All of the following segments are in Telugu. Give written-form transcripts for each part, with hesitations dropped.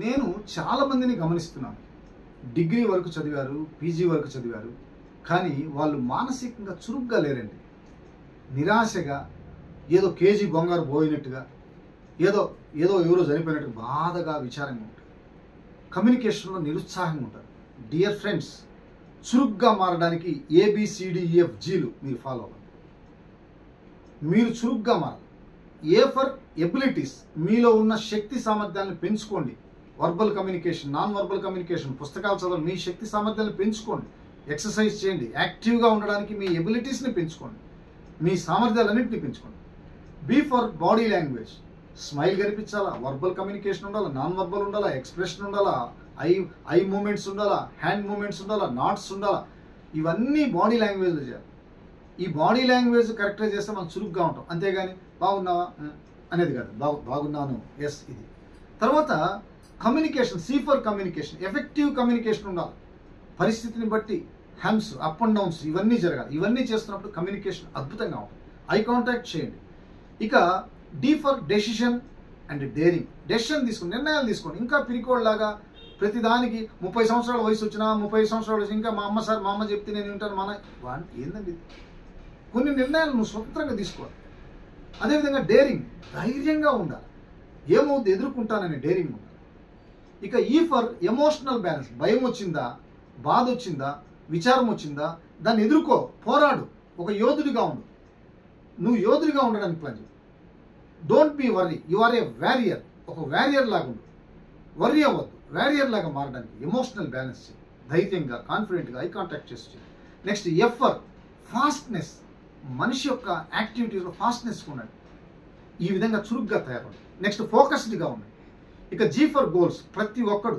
నేను చాలా మందిని గమనిస్తున్నాను. డిగ్రీ వరకు చదివారు, పీజీ వరకు చదివారు, కానీ వాళ్ళు మానసికంగా చురుగ్గా లేరండి. నిరాశగా, ఏదో కేజీ బొంగారు పోయినట్టుగా, ఏదో ఎవరో చనిపోయినట్టుగా బాధగా, విచారంగా ఉంటారు. కమ్యూనికేషన్లో నిరుత్సాహంగా ఉంటారు. డియర్ ఫ్రెండ్స్, చురుగ్గా మారడానికి ABCDEFGలు మీరు ఫాలో అవ్వండి. మీరు చురుగ్గా మారాలి. ఏ ఫర్ ఎబిలిటీస్, మీలో ఉన్న శక్తి సామర్థ్యాలను పెంచుకోండి. Verbal communication, non verbal communication, పుస్తకాలు చదవండి, మీ శక్తి సామర్థ్యాలను పెంచుకోండి. ఎక్సర్సైజ్ చేయండి. యాక్టివ్గా ఉండడానికి మీ ఎబిలిటీస్ని పెంచుకోండి, మీ సామర్థ్యాలన్నింటినీ పెంచుకోండి. బీ ఫర్ బాడీ లాంగ్వేజ్, స్మైల్ కనిపించాలా, వర్బల్ కమ్యూనికేషన్ ఉండాలా, నాన్ వర్బల్ ఉండాలా, ఎక్స్ప్రెషన్ ఉండాలా, ఐ మూమెంట్స్ ఉండాలా, హ్యాండ్ మూమెంట్స్ ఉండాలా, నాట్స్ ఉండాలా. ఇవన్నీ బాడీ లాంగ్వేజ్లో చేయాలి. ఈ బాడీ లాంగ్వేజ్ కరెక్ట్గా చేస్తే మనం చురుగ్గా ఉంటాం. అంతేగాని బాగున్నావా అనేది కాదు, బాగున్నాను, ఎస్ ఇది. తర్వాత communication, C for communication, effective communication ఉండాలి. పరిస్థితిని బట్టి హ్యామ్స్, అప్ అండ్ డౌన్స్ ఇవన్నీ జరగాలి. ఇవన్నీ చేస్తున్నప్పుడు కమ్యూనికేషన్ అద్భుతంగా ఉంటుంది. ఐ కాంటాక్ట్ చేయండి. ఇక D for decision and daring, decision తీసుకోండి, నిర్ణయాలు తీసుకోండి. ఇంకా పిరికోడ్లాగా ప్రతిదానికి 30 సంవత్సరాల వయసు వచ్చినా, 30 సంవత్సరాల వయసు ఇంకా మా అమ్మ చెప్తే నేను వింటాను ఏందండి. కొన్ని నిర్ణయాలు నువ్వు స్వతంత్రంగా తీసుకోవాలి. అదేవిధంగా డేరింగ్, ధైర్యంగా ఉండాలి. ఏమవుతుంది ఎదుర్కొంటానని డేరింగ్ ఉండాలి. ఇక ఈ ఫర్ ఎమోషనల్ బ్యాలెన్స్, భయం వచ్చిందా, బాధ వచ్చిందా, విచారం వచ్చిందా, దాన్ని ఎదుర్కో, పోరాడు, ఒక యోధుడిగా ఉండు. నువ్వు యోధుడిగా ఉండడానికి ప్లాన్ చేయి. Don't be worry, you are a warrior. ఒక వ్యారియర్ లాగా ఉండు, వర్రీ అవ్వద్దు. వ్యారియర్ లాగా మారడానికి ఎమోషనల్ బ్యాలెన్స్ చేయి. ధైర్యంగా, కాన్ఫిడెంట్గా ఐ కాంటాక్ట్ చేసి. నెక్స్ట్ ఎఫ్ ఫర్ ఫాస్ట్నెస్, మనిషి యొక్క యాక్టివిటీస్లో ఫాస్ట్నెస్ ఉండండి. ఈ విధంగా చురుగ్గా తయారవ్వండి. నెక్స్ట్ ఫోకస్డ్గా ఉండండి. ఇక జీ ఫర్ గోల్స్, ప్రతి ఒక్కడు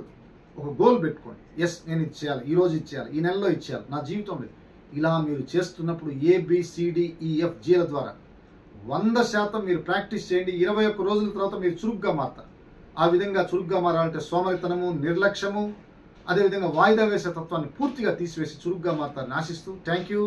ఒక గోల్ పెట్టుకోండి. ఎస్, నేను ఇది చేయాలి, ఈరోజు ఇది చేయాలి, ఈ నెలలో ఇది చేయాలి, నా జీవితంలో. ఇలా మీరు చేస్తున్నప్పుడు ABCDEFGల ద్వారా 100% మీరు ప్రాక్టీస్ చేయండి. 21 రోజుల తర్వాత మీరు చురుగ్గా మారతారు. ఆ విధంగా చురుగ్గా మారాలంటే సోమరితనము, నిర్లక్ష్యము, అదేవిధంగా వాయిదా వేసే తత్వాన్ని పూర్తిగా తీసివేసి చురుగ్గా మారతారని ఆశిస్తూ థ్యాంక్ యూ.